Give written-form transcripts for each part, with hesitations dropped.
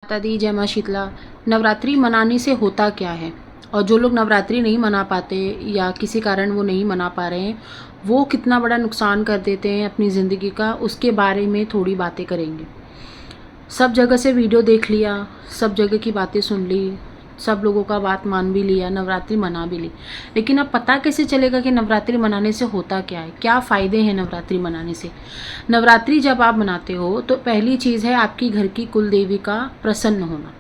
माता दी, जय माँ शीतला। नवरात्रि मनाने से होता क्या है, और जो लोग नवरात्रि नहीं मना पाते या किसी कारण वो नहीं मना पा रहे हैं, वो कितना बड़ा नुकसान कर देते हैं अपनी ज़िंदगी का, उसके बारे में थोड़ी बातें करेंगे। सब जगह से वीडियो देख लिया, सब जगह की बातें सुन ली, सब लोगों का बात मान भी लिया, नवरात्रि मना भी ली, लेकिन अब पता कैसे चलेगा कि नवरात्रि मनाने से होता क्या है, क्या फ़ायदे हैं नवरात्रि मनाने से। नवरात्रि जब आप मनाते हो तो पहली चीज़ है आपकी घर की कुल देवी का प्रसन्न होना।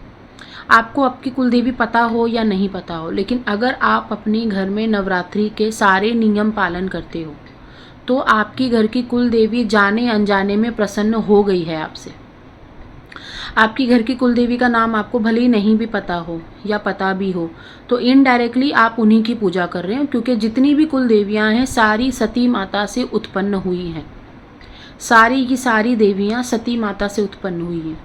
आपको आपकी कुल देवी पता हो या नहीं पता हो, लेकिन अगर आप अपने घर में नवरात्रि के सारे नियम पालन करते हो तो आपकी घर की कुल देवी जाने अनजाने में प्रसन्न हो गई है आपसे। आपकी घर की कुल देवी का नाम आपको भले ही नहीं भी पता हो या पता भी हो, तो इनडायरेक्टली आप उन्हीं की पूजा कर रहे हो, क्योंकि जितनी भी कुल देवियाँ हैं सारी सती माता से उत्पन्न हुई हैं। सारी की सारी देवियाँ सती माता से उत्पन्न हुई हैं।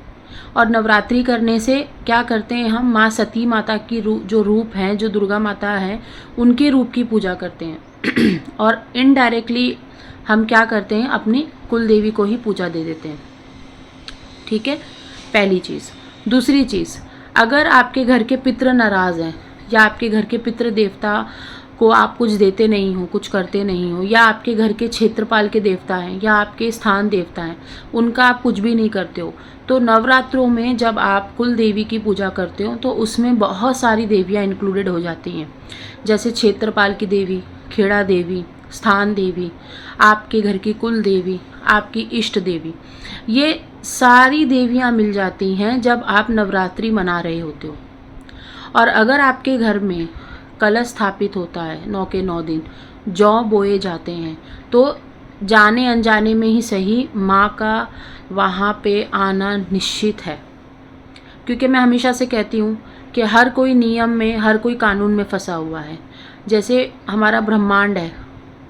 और नवरात्रि करने से क्या करते हैं हम, माँ सती माता की जो रूप हैं, जो दुर्गा माता हैं, उनके रूप की पूजा करते हैं और इनडायरेक्टली हम क्या करते हैं, अपनी कुल देवी को ही पूजा दे देते हैं। ठीक है, पहली चीज़। दूसरी चीज़, अगर आपके घर के पितृ नाराज़ हैं या आपके घर के पितृ देवता को आप कुछ देते नहीं हो, कुछ करते नहीं हो, या आपके घर के क्षेत्रपाल के देवता हैं या आपके स्थान देवता हैं, उनका आप कुछ भी नहीं करते हो, तो नवरात्रों में जब आप कुल देवी की पूजा करते हो तो उसमें बहुत सारी देवियाँ इंक्लूडेड हो जाती हैं, जैसे क्षेत्रपाल की देवी, खेड़ा देवी, स्थान देवी, आपके घर की कुल देवी, आपकी इष्ट देवी, ये सारी देवियाँ मिल जाती हैं जब आप नवरात्रि मना रहे होते हो। और अगर आपके घर में कलश स्थापित होता है 9 के 9 दिन, जौ बोए जाते हैं, तो जाने अनजाने में ही सही माँ का वहाँ पे आना निश्चित है। क्योंकि मैं हमेशा से कहती हूँ कि हर कोई नियम में, हर कोई कानून में फंसा हुआ है। जैसे हमारा ब्रह्मांड है,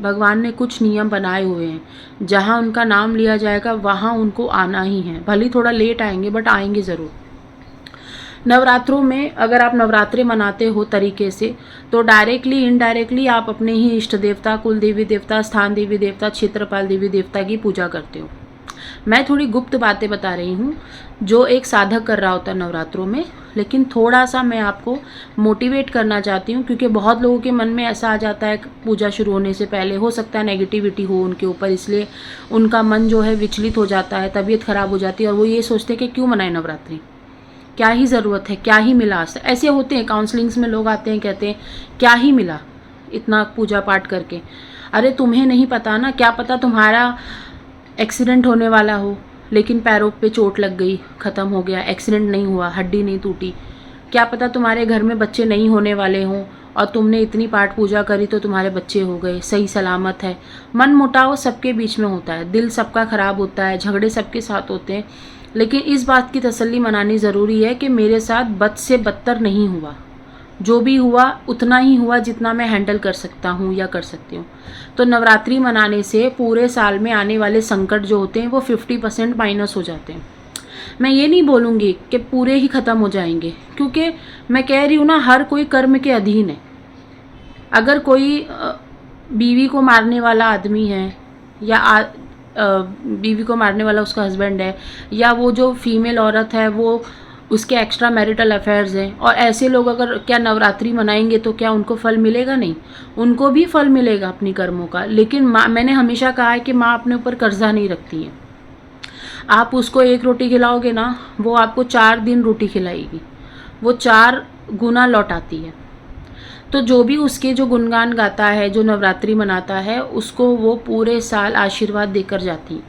भगवान ने कुछ नियम बनाए हुए हैं, जहाँ उनका नाम लिया जाएगा वहाँ उनको आना ही है, भले थोड़ा लेट आएंगे बट आएंगे ज़रूर। नवरात्रों में अगर आप नवरात्रि मनाते हो तरीके से, तो डायरेक्टली इनडायरेक्टली आप अपने ही इष्ट देवता, कुल देवी देवता, स्थान देवी देवता, क्षेत्रपाल देवी देवता की पूजा करते हो। मैं थोड़ी गुप्त बातें बता रही हूँ जो एक साधक कर रहा होता है नवरात्रों में, लेकिन थोड़ा सा मैं आपको मोटिवेट करना चाहती हूँ, क्योंकि बहुत लोगों के मन में ऐसा आ जाता है पूजा शुरू होने से पहले, हो सकता है नेगेटिविटी हो उनके ऊपर, इसलिए उनका मन जो है विचलित हो जाता है, तबीयत ख़राब हो जाती है और वो ये सोचते हैं कि क्यों मनाए नवरात्रि, क्या ही ज़रूरत है, क्या ही मिला। ऐसे होते हैं काउंसलिंग्स में लोग आते हैं, कहते हैं क्या ही मिला इतना पूजा पाठ करके। अरे तुम्हें नहीं पता ना, क्या पता तुम्हारा एक्सीडेंट होने वाला हो लेकिन पैरों पे चोट लग गई, ख़त्म हो गया, एक्सीडेंट नहीं हुआ, हड्डी नहीं टूटी। क्या पता तुम्हारे घर में बच्चे नहीं होने वाले हों और तुमने इतनी पाठ पूजा करी तो तुम्हारे बच्चे हो गए, सही सलामत है। मन मुटाव सबके बीच में होता है, दिल सबका ख़राब होता है, झगड़े सबके साथ होते हैं, लेकिन इस बात की तसल्ली मनानी ज़रूरी है कि मेरे साथ बद से बदतर नहीं हुआ, जो भी हुआ उतना ही हुआ जितना मैं हैंडल कर सकता हूँ या कर सकती हूँ। तो नवरात्रि मनाने से पूरे साल में आने वाले संकट जो होते हैं वो 50% माइनस हो जाते हैं। मैं ये नहीं बोलूँगी कि पूरे ही ख़त्म हो जाएंगे, क्योंकि मैं कह रही हूँ ना, हर कोई कर्म के अधीन है। अगर कोई बीवी को मारने वाला आदमी है या बीवी को मारने वाला उसका हस्बैंड है, या वो जो फीमेल औरत है वो उसके एक्स्ट्रा मैरिटल अफेयर्स हैं, और ऐसे लोग अगर क्या नवरात्रि मनाएंगे तो क्या उनको फल मिलेगा? नहीं, उनको भी फल मिलेगा अपनी कर्मों का। लेकिन माँ, मैंने हमेशा कहा है कि माँ अपने ऊपर कर्जा नहीं रखती है। आप उसको 1 रोटी खिलाओगे ना, वो आपको 4 दिन रोटी खिलाएगी, वो 4 गुना लौटाती है। तो जो भी उसके जो गुणगान गाता है, जो नवरात्रि मनाता है, उसको वो पूरे साल आशीर्वाद देकर जाती है।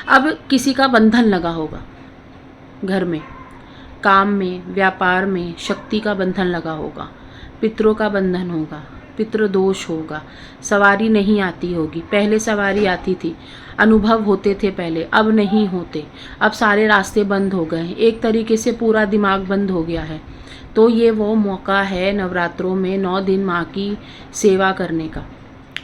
अब किसी का बंधन लगा होगा घर में, काम में, व्यापार में शक्ति का बंधन लगा होगा, पितरों का बंधन होगा, पितृदोष होगा, सवारी नहीं आती होगी, पहले सवारी आती थी, अनुभव होते थे पहले, अब नहीं होते, अब सारे रास्ते बंद हो गए हैं, एक तरीके से पूरा दिमाग बंद हो गया है। तो ये वो मौका है नवरात्रों में 9 दिन माँ की सेवा करने का,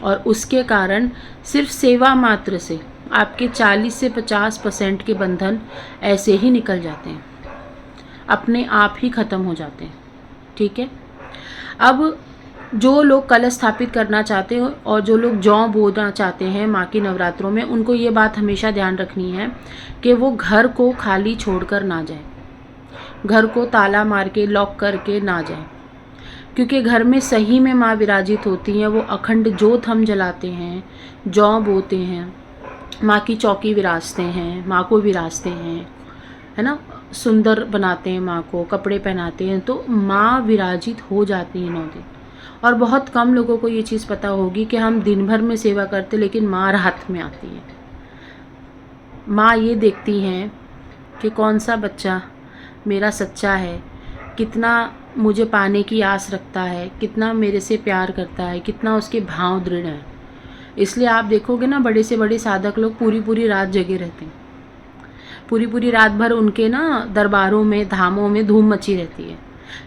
और उसके कारण सिर्फ सेवा मात्र से आपके 40 से 50% के बंधन ऐसे ही निकल जाते हैं, अपने आप ही ख़त्म हो जाते हैं। ठीक है, अब जो लोग कलश स्थापित करना चाहते हो और जो लोग जौ बोना चाहते हैं माँ की नवरात्रों में, उनको ये बात हमेशा ध्यान रखनी है कि वो घर को खाली छोड़कर ना जाए। घर को ताला मार के लॉक करके ना जाएं, क्योंकि घर में सही में माँ विराजित होती हैं। वो अखंड जोत हम जलाते हैं, जौ बोते हैं, माँ की चौकी विराजते हैं, माँ को विराजते हैं, है ना, सुंदर बनाते हैं माँ को, कपड़े पहनाते हैं, तो माँ विराजित हो जाती हैं 9 दिन। और बहुत कम लोगों को ये चीज़ पता होगी कि हम दिन भर में सेवा करते लेकिन माँ रात में आती है। माँ ये देखती हैं कि कौन सा बच्चा मेरा सच्चा है, कितना मुझे पाने की आस रखता है, कितना मेरे से प्यार करता है, कितना उसके भाव दृढ़ हैं। इसलिए आप देखोगे ना, बड़े से बड़े साधक लोग पूरी पूरी रात जगे रहते हैं, पूरी पूरी रात भर उनके ना दरबारों में, धामों में धूम मची रहती है।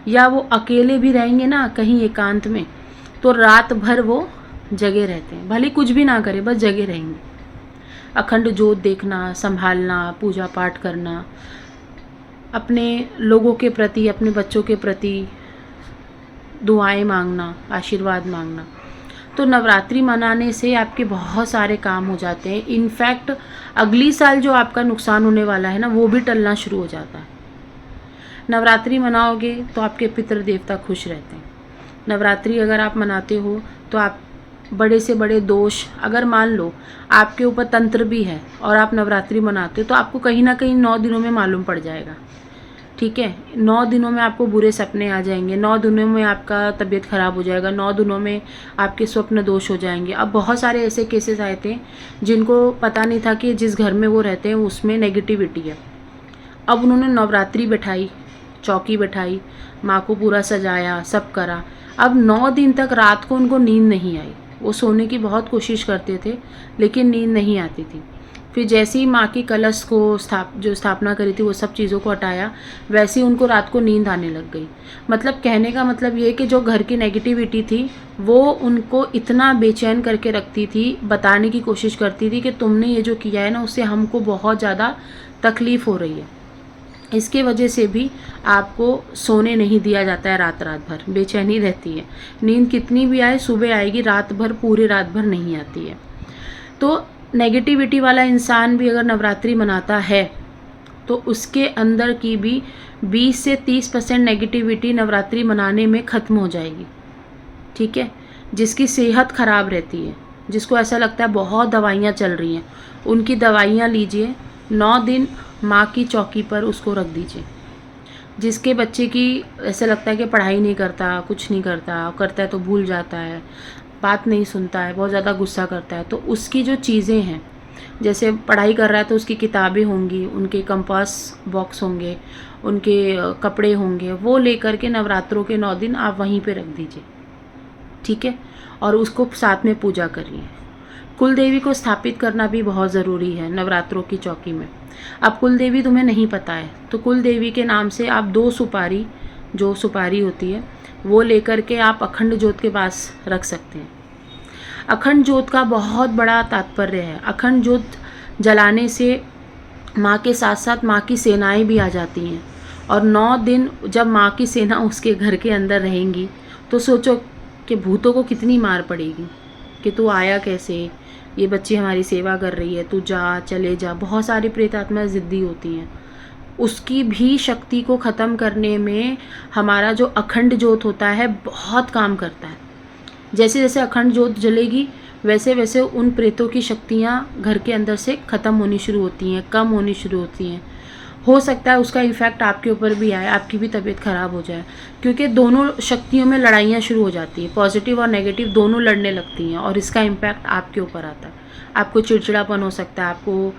या वो अकेले भी रहेंगे ना कहीं एकांत में, तो रात भर वो जगे रहते हैं, भले कुछ भी ना करें, बस जगे रहेंगे। अखंड जोत देखना, संभालना, पूजा पाठ करना, अपने लोगों के प्रति, अपने बच्चों के प्रति दुआएं मांगना, आशीर्वाद मांगना। तो नवरात्रि मनाने से आपके बहुत सारे काम हो जाते हैं। इनफैक्ट अगली साल जो आपका नुकसान होने वाला है ना, वो भी टलना शुरू हो जाता है। नवरात्रि मनाओगे तो आपके पितृ देवता खुश रहते हैं। नवरात्रि अगर आप मनाते हो तो आप बड़े से बड़े दोष, अगर मान लो आपके ऊपर तंत्र भी है और आप नवरात्रि मनाते हो, तो आपको कहीं ना कहीं 9 दिनों में मालूम पड़ जाएगा। ठीक है, 9 दिनों में आपको बुरे सपने आ जाएंगे, 9 दिनों में आपका तबीयत ख़राब हो जाएगा, 9 दिनों में आपके स्वप्न दोष हो जाएंगे। अब बहुत सारे ऐसे केसेस आए थे जिनको पता नहीं था कि जिस घर में वो रहते हैं उसमें नेगेटिविटी है। अब उन्होंने नवरात्रि बैठाई, चौकी बैठाई, माँ को पूरा सजाया, सब करा। अब 9 दिन तक रात को उनको नींद नहीं आई। वो सोने की बहुत कोशिश करते थे लेकिन नींद नहीं आती थी। फिर जैसे ही माँ की कलश को स्थापना करी थी, वो सब चीज़ों को हटाया, वैसे ही उनको रात को नींद आने लग गई। मतलब कहने का मतलब ये कि जो घर की नेगेटिविटी थी वो उनको इतना बेचैन करके रखती थी, बताने की कोशिश करती थी कि तुमने ये जो किया है ना, उससे हमको बहुत ज़्यादा तकलीफ़ हो रही है। इसके वजह से भी आपको सोने नहीं दिया जाता है, रात भर बेचैनी रहती है। नींद कितनी भी आए, सुबह आएगी, रात भर, पूरी रात भर नहीं आती है। तो नेगेटिविटी वाला इंसान भी अगर नवरात्रि मनाता है तो उसके अंदर की भी 20 से 30% नेगेटिविटी नवरात्रि मनाने में ख़त्म हो जाएगी। ठीक है, जिसकी सेहत ख़राब रहती है, जिसको ऐसा लगता है बहुत दवाइयाँ चल रही हैं, उनकी दवाइयाँ लीजिए, 9 दिन माँ की चौकी पर उसको रख दीजिए। जिसके बच्चे की ऐसा लगता है कि पढ़ाई नहीं करता, कुछ नहीं करता, करता है तो भूल जाता है, बात नहीं सुनता है, बहुत ज़्यादा गुस्सा करता है, तो उसकी जो चीज़ें हैं, जैसे पढ़ाई कर रहा है तो उसकी किताबें होंगी, उनके कंपास बॉक्स होंगे, उनके कपड़े होंगे, वो लेकर के नवरात्रों के 9 दिन आप वहीं पे रख दीजिए। ठीक है, और उसको साथ में पूजा करिए। कुल देवी को स्थापित करना भी बहुत ज़रूरी है नवरात्रों की चौकी में। अब कुल देवी तुम्हें नहीं पता है तो कुल देवी के नाम से आप 2 सुपारी, जो सुपारी होती है वो लेकर के आप अखंड ज्योत के पास रख सकते हैं। अखंड ज्योत का बहुत बड़ा तात्पर्य है। अखंड ज्योत जलाने से माँ के साथ साथ माँ की सेनाएं भी आ जाती हैं, और 9 दिन जब माँ की सेना उसके घर के अंदर रहेंगी तो सोचो कि भूतों को कितनी मार पड़ेगी कि तू आया कैसे, ये बच्ची हमारी सेवा कर रही है, तू जा, चले जा। बहुत सारी प्रेत आत्माएं ज़िद्दी होती हैं, उसकी भी शक्ति को ख़त्म करने में हमारा जो अखंड ज्योत होता है बहुत काम करता है। जैसे जैसे अखंड ज्योत जलेगी वैसे वैसे उन प्रेतों की शक्तियाँ घर के अंदर से ख़त्म होनी शुरू होती हैं, कम होनी शुरू होती हैं। हो सकता है उसका इफ़ेक्ट आपके ऊपर भी आए, आपकी भी तबीयत ख़राब हो जाए, क्योंकि दोनों शक्तियों में लड़ाइयाँ शुरू हो जाती हैं, पॉजिटिव और नेगेटिव दोनों लड़ने लगती हैं, और इसका इम्पैक्ट आपके ऊपर आता है। आपको चिड़चिड़ापन हो सकता है, आपको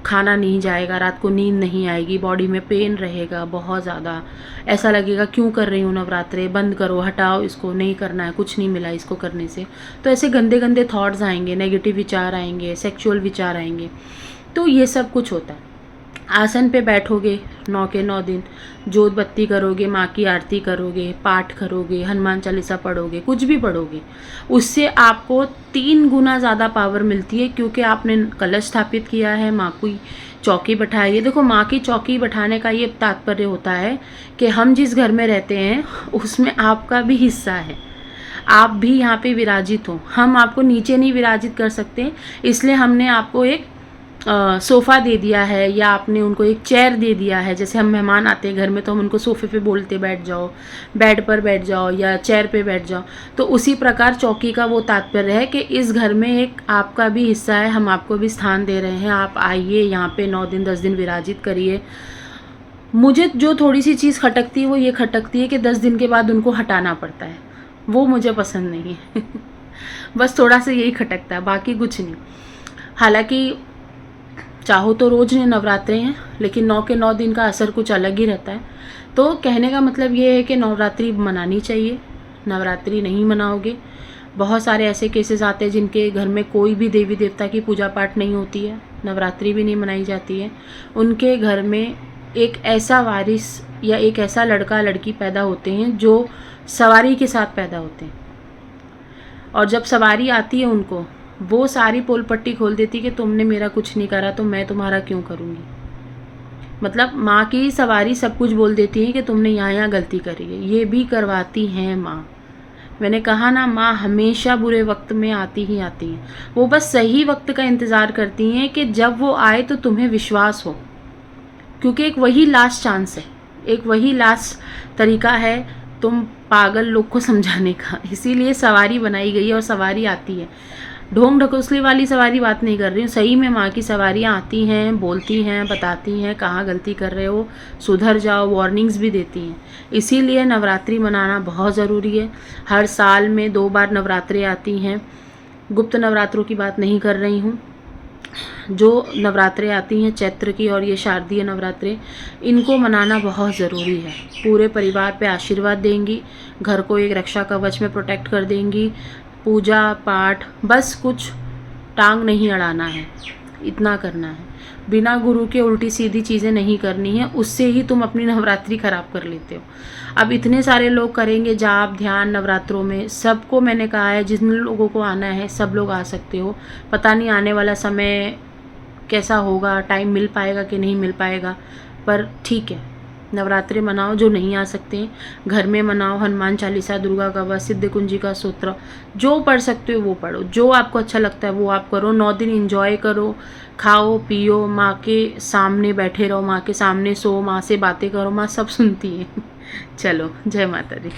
खाना नहीं जाएगा, रात को नींद नहीं आएगी, बॉडी में पेन रहेगा बहुत ज़्यादा, ऐसा लगेगा क्यों कर रही हूँ नवरात्रे, बंद करो, हटाओ इसको, नहीं करना है, कुछ नहीं मिला इसको करने से। तो ऐसे गंदे गंदे थॉट्स आएंगे, नेगेटिव विचार आएंगे, सेक्सुअल विचार आएंगे। तो ये सब कुछ होता है। आसन पे बैठोगे 9 के 9 दिन, जोत बत्ती करोगे, माँ की आरती करोगे, पाठ करोगे, हनुमान चालीसा पढ़ोगे, कुछ भी पढ़ोगे, उससे आपको 3 गुना ज़्यादा पावर मिलती है, क्योंकि आपने कलश स्थापित किया है, माँ की चौकी बैठाई है। देखो, माँ की चौकी बैठाने का ये तात्पर्य होता है कि हम जिस घर में रहते हैं उसमें आपका भी हिस्सा है, आप भी यहाँ पे विराजित हो। हम आपको नीचे नहीं विराजित कर सकते, इसलिए हमने आपको एक सोफ़ा दे दिया है या आपने उनको एक चेयर दे दिया है। जैसे हम मेहमान आते हैं घर में तो हम उनको सोफ़े पे बोलते बैठ जाओ, बेड पर बैठ जाओ या चेयर पे बैठ जाओ। तो उसी प्रकार चौकी का वो तात्पर्य है कि इस घर में एक आपका भी हिस्सा है, हम आपको भी स्थान दे रहे हैं, आप आइए यहाँ पे 9 दिन 10 दिन विराजित करिए। मुझे जो थोड़ी सी चीज़ खटकती है वो ये खटकती है कि 10 दिन के बाद उनको हटाना पड़ता है, वो मुझे पसंद नहीं है। बस थोड़ा सा यही खटकता है, बाकी कुछ नहीं। हालांकि चाहो तो रोज़ नवरात्रे हैं, लेकिन 9 के 9 दिन का असर कुछ अलग ही रहता है। तो कहने का मतलब ये है कि नवरात्रि मनानी चाहिए। नवरात्रि नहीं मनाओगे, बहुत सारे ऐसे केसेस आते हैं जिनके घर में कोई भी देवी देवता की पूजा पाठ नहीं होती है, नवरात्रि भी नहीं मनाई जाती है। उनके घर में एक ऐसा वारिस या एक ऐसा लड़का लड़की पैदा होते हैं जो सवारी के साथ पैदा होते हैं, और जब सवारी आती है उनको, वो सारी पोल पट्टी खोल देती कि तुमने मेरा कुछ नहीं करा तो मैं तुम्हारा क्यों करूँगी। मतलब माँ की सवारी सब कुछ बोल देती है कि तुमने यहाँ गलती करी है, ये भी करवाती हैं माँ। मैंने कहा ना, माँ हमेशा बुरे वक्त में आती ही आती हैं। वो बस सही वक्त का इंतज़ार करती हैं कि जब वो आए तो तुम्हें विश्वास हो, क्योंकि एक वही लास्ट चांस है, एक वही लास्ट तरीका है तुम पागल लोग को समझाने का। इसीलिए सवारी बनाई गई है और सवारी आती है। ढोंग ढकोसले वाली सवारी बात नहीं कर रही हूँ, सही में माँ की सवारियाँ आती हैं, बोलती हैं, बताती हैं कहाँ गलती कर रहे हो, सुधर जाओ, वार्निंग्स भी देती हैं। इसीलिए नवरात्रि मनाना बहुत ज़रूरी है। हर साल में 2 बार नवरात्रि आती हैं। गुप्त नवरात्रों की बात नहीं कर रही हूँ, जो नवरात्रे आती हैं चैत्र की और ये शारदीय नवरात्रे, इनको मनाना बहुत ज़रूरी है। पूरे परिवार पे आशीर्वाद देंगी, घर को एक रक्षा कवच में प्रोटेक्ट कर देंगी। पूजा पाठ बस कुछ टांग नहीं अड़ाना है, इतना करना है। बिना गुरु के उल्टी सीधी चीज़ें नहीं करनी है, उससे ही तुम अपनी नवरात्रि खराब कर लेते हो। अब इतने सारे लोग करेंगे जाप ध्यान नवरात्रों में, सबको मैंने कहा है जिन लोगों को आना है सब लोग आ सकते हो। पता नहीं आने वाला समय कैसा होगा, टाइम मिल पाएगा कि नहीं मिल पाएगा, पर ठीक है नवरात्रि मनाओ। जो नहीं आ सकते घर में मनाओ, हनुमान चालीसा, दुर्गा कवच, सिद्ध कुंजी का सूत्र, जो पढ़ सकते हो वो पढ़ो, जो आपको अच्छा लगता है वो आप करो। 9 दिन एंजॉय करो, खाओ पियो, माँ के सामने बैठे रहो, माँ के सामने सो, माँ से बातें करो, माँ सब सुनती है। चलो, जय माता दी।